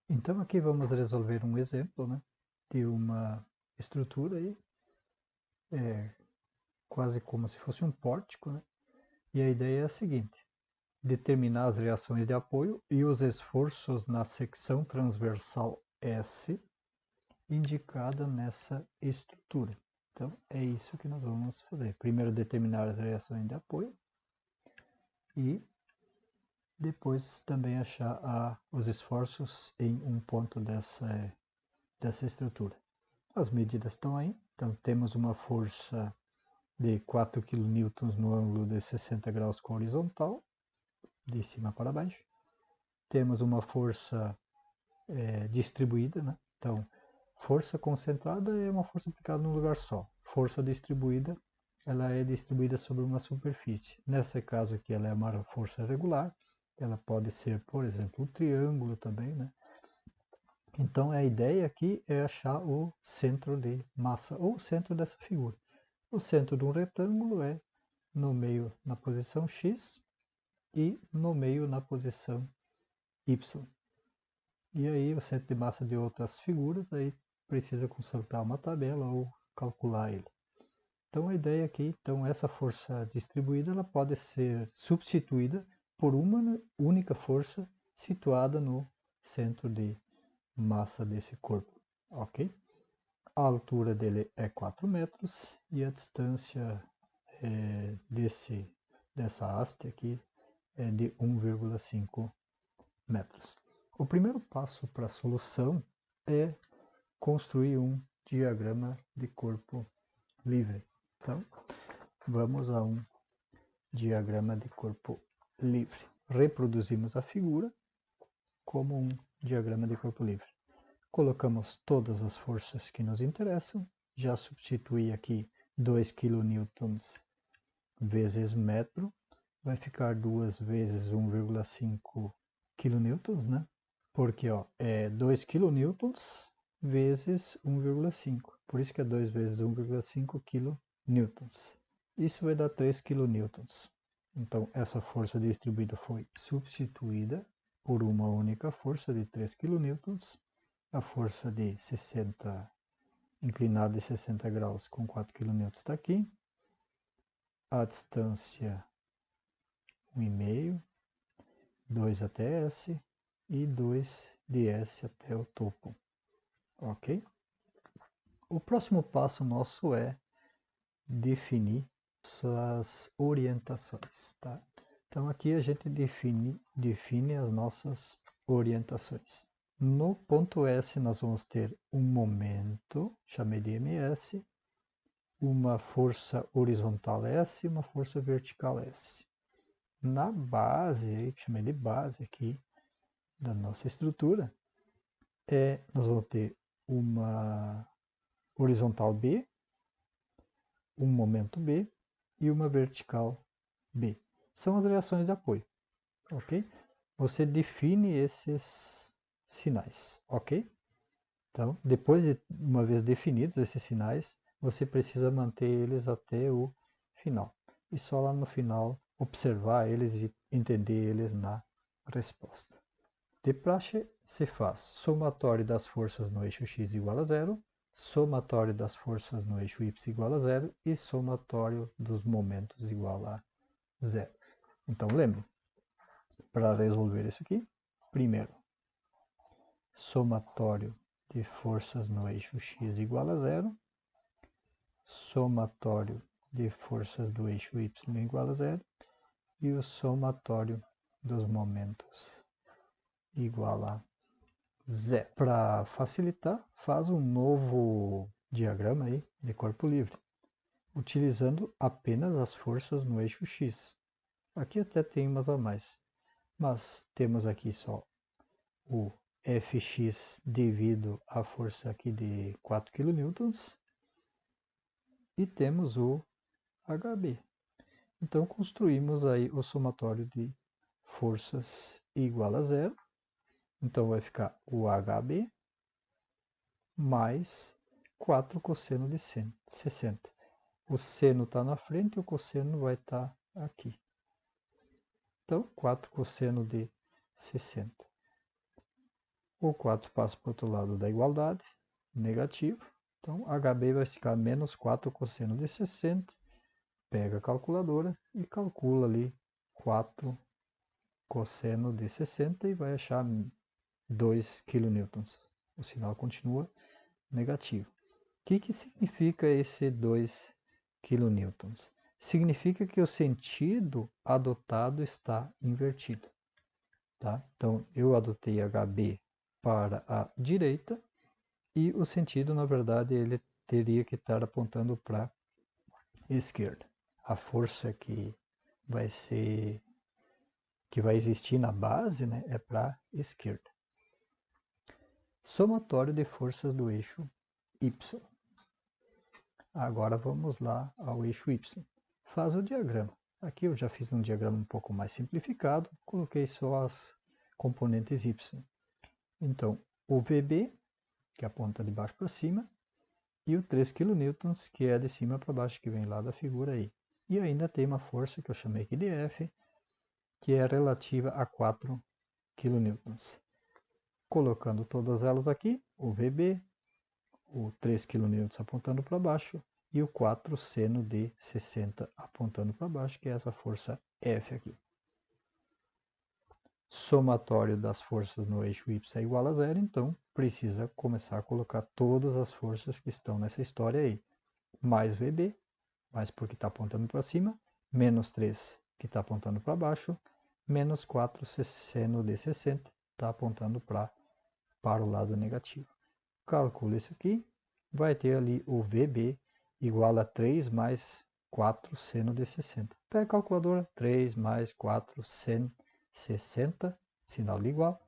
Então aqui vamos resolver um exemplo, né, de uma estrutura aí, quase como se fosse um pórtico, né? E a ideia é a seguinte: determinar as reações de apoio e os esforços na secção transversal S indicada nessa estrutura. Então é isso que nós vamos fazer. Primeiro determinar as reações de apoio e depois também achar os esforços em um ponto dessa estrutura. As medidas estão aí, então temos uma força de 4 kN no ângulo de 60 graus com a horizontal, de cima para baixo. Temos uma força distribuída, né? Então, força concentrada é uma força aplicada num lugar só. Força distribuída, ela é distribuída sobre uma superfície. Nesse caso aqui, ela é uma força regular. Ela pode ser, por exemplo, um triângulo também, né? Então, a ideia aqui é achar o centro de massa, ou o centro dessa figura. O centro de um retângulo é no meio na posição X e no meio na posição Y. E aí o centro de massa de outras figuras, aí precisa consultar uma tabela ou calcular ele. Então a ideia aqui, então essa força distribuída, ela pode ser substituída por uma única força situada no centro de massa desse corpo, ok? A altura dele é 4 metros e a distância dessa haste aqui é de 1,5 metros. O primeiro passo para a solução é construir um diagrama de corpo livre. Então, vamos a um diagrama de corpo livre. Reproduzimos a figura como um diagrama de corpo livre. Colocamos todas as forças que nos interessam. Já substituí aqui 2 kN vezes metro. Vai ficar 2 vezes 1,5 kN, né? Porque ó, é 2 kN vezes 1,5. Por isso que é 2 vezes 1,5 kN. Isso vai dar 3 kN. Então, essa força distribuída foi substituída por uma única força de 3 kN. A força de 60, inclinada de 60 graus com 4 kN está aqui. A distância 1,5, 2 até S e 2 de S até o topo. Ok? O próximo passo nosso é definir suas orientações, tá? Então aqui a gente define as nossas orientações. No ponto S nós vamos ter um momento, chamei de ms, uma força horizontal S e uma força vertical S. Na base, que chamei de base aqui da nossa estrutura, nós vamos ter uma horizontal B, um momento B e uma vertical B. São as reações de apoio, ok? Você define esses sinais, ok? Então, depois de uma vez definidos esses sinais, você precisa manter eles até o final. E só lá no final observar eles e entender eles na resposta. De praxe, se faz somatório das forças no eixo x igual a zero, somatório das forças no eixo y igual a zero e somatório dos momentos igual a zero. Então, lembre, para resolver isso aqui, primeiro, somatório de forças no eixo x igual a zero, somatório de forças do eixo y igual a zero e o somatório dos momentos igual a zero. Para facilitar, faz um novo diagrama aí de corpo livre, utilizando apenas as forças no eixo x. Aqui até tem umas a mais, mas temos aqui só o Fx devido à força aqui de 4 kN e temos o HB. Então construímos aí o somatório de forças igual a zero. Então vai ficar o HB mais 4 cosseno de 60. O seno está na frente e o cosseno vai estar aqui. Então, 4 cosseno de 60. O 4 passa para o outro lado da igualdade, negativo. Então, HB vai ficar menos 4 cosseno de 60. Pega a calculadora e calcula ali 4 cosseno de 60 e vai achar 2 kN. O sinal continua negativo. O que significa esse 2 kN? Significa que o sentido adotado está invertido. Tá? Então, eu adotei HB para a direita e o sentido, na verdade, ele teria que estar apontando para a esquerda. A força que vai existir na base, né, é para a esquerda. Somatório de forças do eixo Y. Agora vamos lá ao eixo Y. Faz o diagrama. Aqui eu já fiz um diagrama um pouco mais simplificado, coloquei só as componentes Y. Então, o VB, que aponta de baixo para cima, e o 3 kN, que é de cima para baixo, que vem lá da figura aí. E ainda tem uma força que eu chamei aqui de F, que é relativa a 4 kN. Colocando todas elas aqui, o VB, o 3 kN apontando para baixo e o 4 seno de 60 apontando para baixo, que é essa força F aqui. Somatório das forças no eixo Y é igual a zero, então precisa começar a colocar todas as forças que estão nessa história aí. Mais VB, mais porque está apontando para cima, menos 3 que está apontando para baixo, menos 4 seno de 60 está apontando para o lado negativo. Calcula isso aqui, vai ter ali o VB igual a 3 mais 4 seno de 60. Pega a calculadora, 3 mais 4 seno 60, sinal de igual,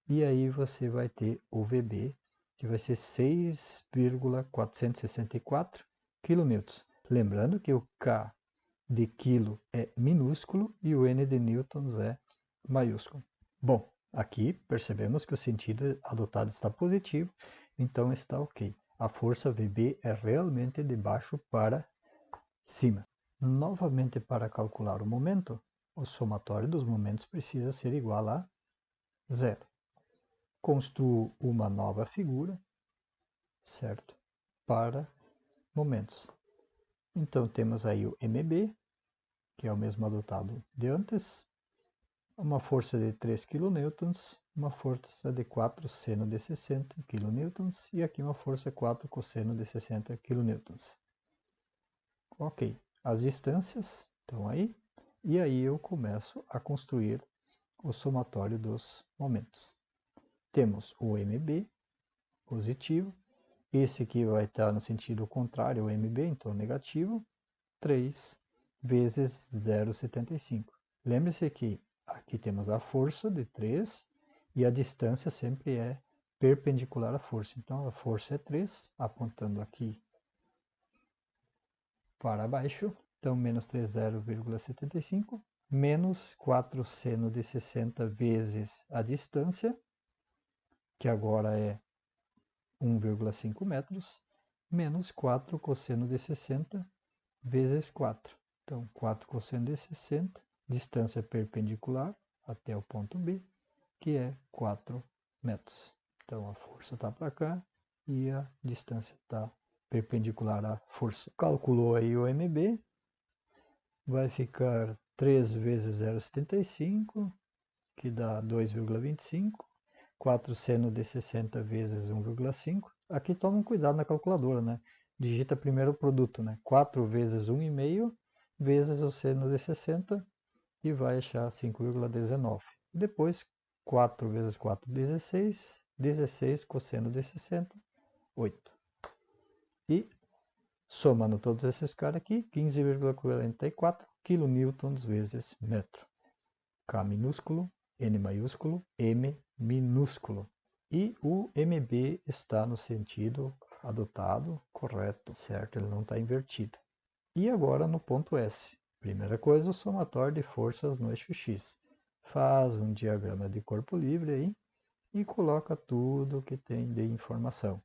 e aí você vai ter o VB, que vai ser 6,464 kN. Lembrando que o K de quilo é minúsculo e o N de newtons é maiúsculo. Bom, aqui percebemos que o sentido adotado está positivo, então está ok. A força VB é realmente de baixo para cima. Novamente, para calcular o momento, o somatório dos momentos precisa ser igual a zero. Construo uma nova figura, certo? Para momentos. Então, temos aí o MB, que é o mesmo adotado de antes, uma força de 3 kN, uma força de 4 seno de 60 kN e aqui uma força 4 cosseno de 60 kN. Ok, as distâncias estão aí, e aí eu começo a construir o somatório dos momentos. Temos o MB positivo, esse aqui vai estar no sentido contrário ao MB, então negativo, 3 vezes 0,75. Lembre-se que aqui temos a força de 3 e a distância sempre é perpendicular à força. Então a força é 3, apontando aqui para baixo. Então menos 3, 0,75, menos 4 seno de 60 vezes a distância, que agora é 1,5 metros, menos 4 cosseno de 60 vezes 4. Então, 4 cosseno de 60, distância perpendicular até o ponto B, que é 4 metros. Então, a força está para cá e a distância está perpendicular à força. Calculou aí o MB, vai ficar 3 vezes 0,75, que dá 2,25. 4 seno de 60 vezes 1,5. Aqui toma cuidado na calculadora, né? Digita primeiro o produto, né? 4 vezes 1,5 vezes o seno de 60 e vai achar 5,19. Depois, 4 vezes 4, 16. 16 cosseno de 60, 8. E, somando todos esses caras aqui, 15,44 kN vezes metro. K minúsculo, N maiúsculo, M minúsculo. E o MB está no sentido adotado, correto, certo? Ele não está invertido. E agora no ponto S. Primeira coisa, o somatório de forças no eixo X. Faz um diagrama de corpo livre aí e coloca tudo que tem de informação.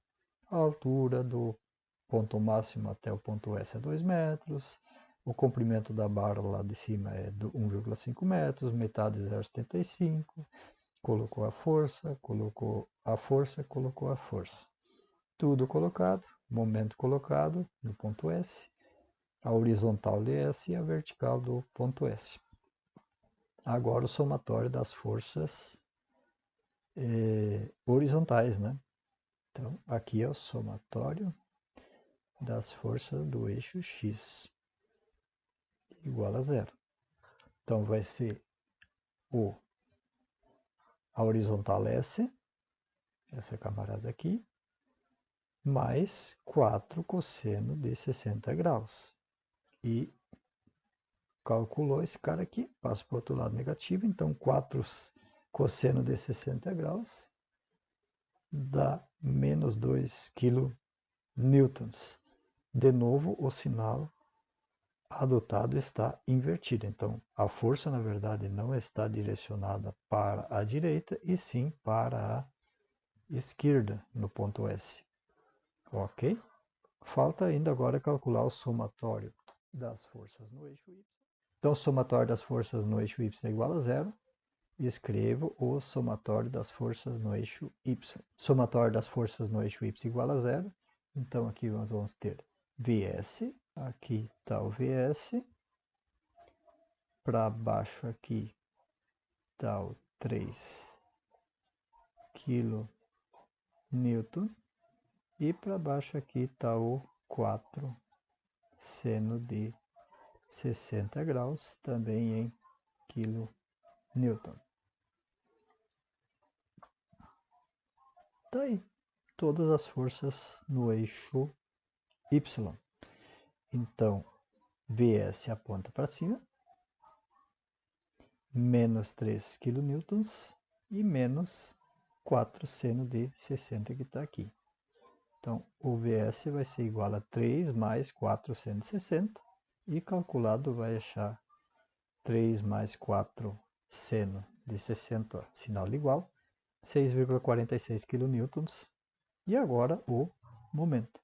A altura do ponto máximo até o ponto S é 2 metros. O comprimento da barra lá de cima é de 1,5 metros, metade 0,75. colocou a força, colocou a força, colocou a força. Tudo colocado, momento colocado no ponto S, a horizontal de S e a vertical do ponto S. Agora o somatório das forças horizontais, né? Então, aqui é o somatório das forças do eixo X, igual a zero. Então, vai ser a horizontal S, essa camarada aqui, mais 4 cosseno de 60 graus. E calculou esse cara aqui, passa para o outro lado negativo, então 4 cosseno de 60 graus dá menos 2 kN. De novo, o sinal adotado está invertido. Então, a força, na verdade, não está direcionada para a direita, e sim para a esquerda, no ponto S. Ok? Falta ainda agora calcular o somatório das forças no eixo Y. Então, o somatório das forças no eixo Y é igual a zero. Escrevo o somatório das forças no eixo Y. Somatório das forças no eixo Y igual a zero. Então, aqui nós vamos ter Vs. Aqui está o Vs. Para baixo aqui está o 3 kN. E para baixo aqui está o 4 seno de 60 graus, também em kN. Tá aí, todas as forças no eixo Y. Então, Vs aponta para cima, menos 3 kN e menos 4 seno de 60 que está aqui. Então, o Vs vai ser igual a 3 mais 4 seno de 60, e calculado vai achar 3 mais 4 seno de 60, sinal igual, 6,46 kN. E agora o momento.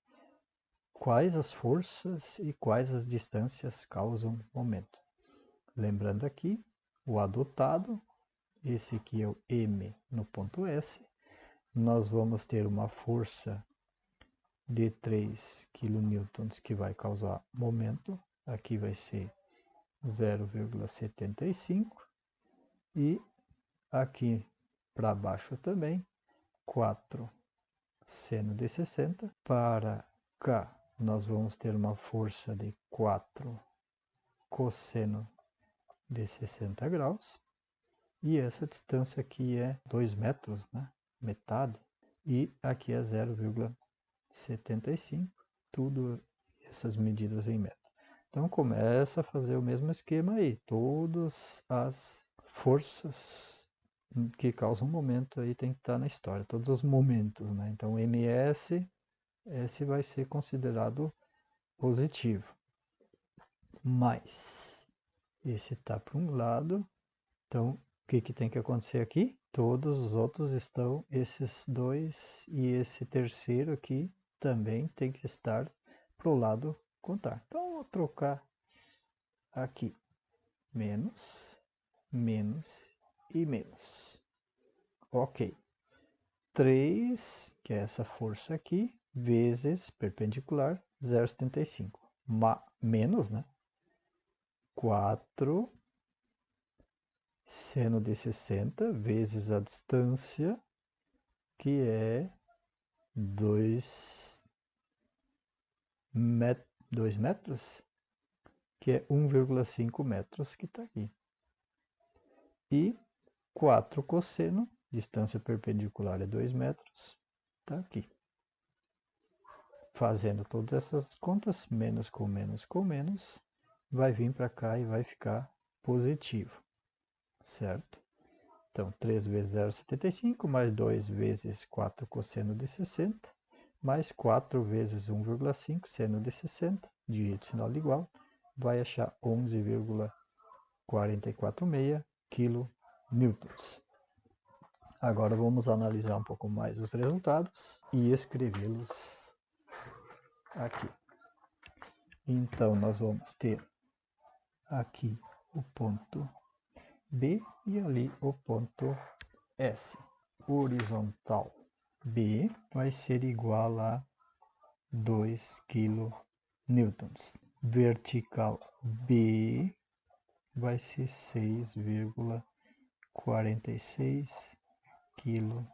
Quais as forças e quais as distâncias causam momento? Lembrando aqui, o adotado, esse aqui é o M no ponto S, nós vamos ter uma força de 3 kN que vai causar momento, aqui vai ser 0,75, e aqui para baixo também, 4 seno de 60, para cá nós vamos ter uma força de 4 cosseno de 60 graus, e essa distância aqui é 2 metros, né? Metade, e aqui é 0,75, tudo essas medidas em metro. Então começa a fazer o mesmo esquema aí, todas as forças que causam momento aí tem que estar na história, todos os momentos, né? Então ms, esse vai ser considerado positivo, mas esse está para um lado, então o que tem que acontecer aqui? Todos os outros estão, esses dois e esse terceiro aqui também tem que estar para o lado contrário. Então vou trocar aqui, menos, menos e menos. Ok. 3, que é essa força aqui, vezes perpendicular, 0,75. Menos, né? 4 seno de 60 vezes a distância, que é 2 metros, que é 1,5 metros que está aqui. E 4 cosseno, distância perpendicular é 2 metros, está aqui. Fazendo todas essas contas, menos com menos com menos, vai vir para cá e vai ficar positivo, certo? Então, 3 vezes 0,75, mais 2 vezes 4 cosseno de 60, mais 4 vezes 1,5 seno de 60, digito sinal igual, vai achar 11,446 kN. Agora vamos analisar um pouco mais os resultados e escrevê-los aqui. Então, nós vamos ter aqui o ponto B e ali o ponto S horizontal B vai ser igual a 2 kN. Vertical B vai ser 6,46 kN.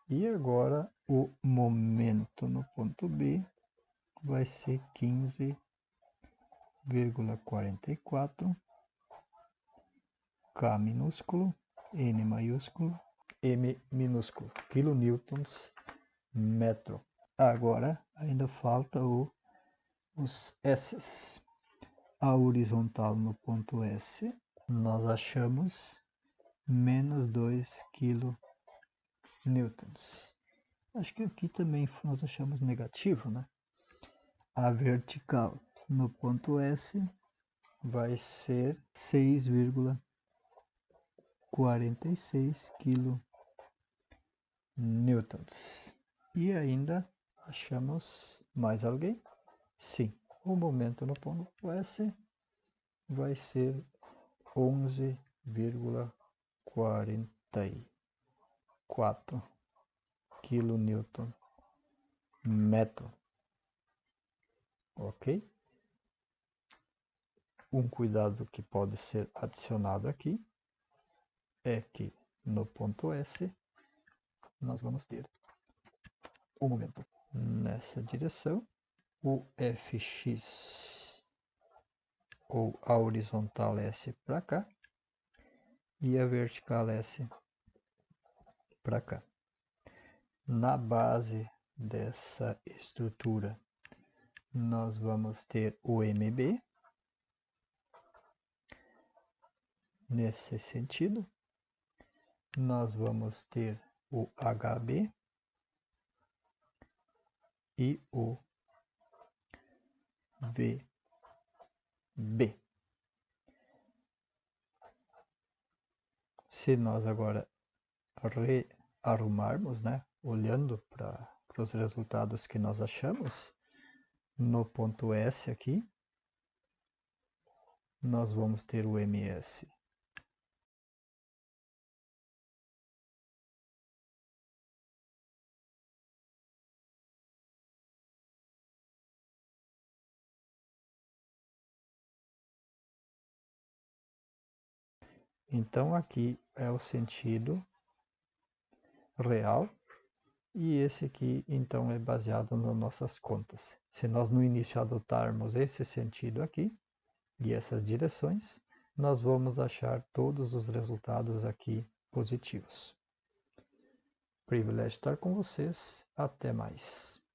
E agora o momento no ponto B vai ser 15,44 K minúsculo, N maiúsculo, M minúsculo, quilonewtons metro. Agora ainda falta os S's. A horizontal no ponto S, nós achamos menos 2 kN. Acho que aqui também nós achamos negativo, né? A vertical no ponto S vai ser 6,46 kN. E ainda achamos mais alguém? Sim, o momento no ponto S vai ser 11,44 kN metro. Ok? Um cuidado que pode ser adicionado aqui é que no ponto S nós vamos ter o momento nessa direção, o Fx ou a horizontal S para cá e a vertical S para cá. Na base dessa estrutura nós vamos ter o MB nesse sentido, nós vamos ter o HB e o VB. Se nós agora rearrumarmos, né, olhando para os resultados que nós achamos, no ponto S aqui, nós vamos ter o MS Então aqui é o sentido real e esse aqui então é baseado nas nossas contas. Se nós no início adotarmos esse sentido aqui e essas direções, nós vamos achar todos os resultados aqui positivos. Privilégio estar com vocês, até mais.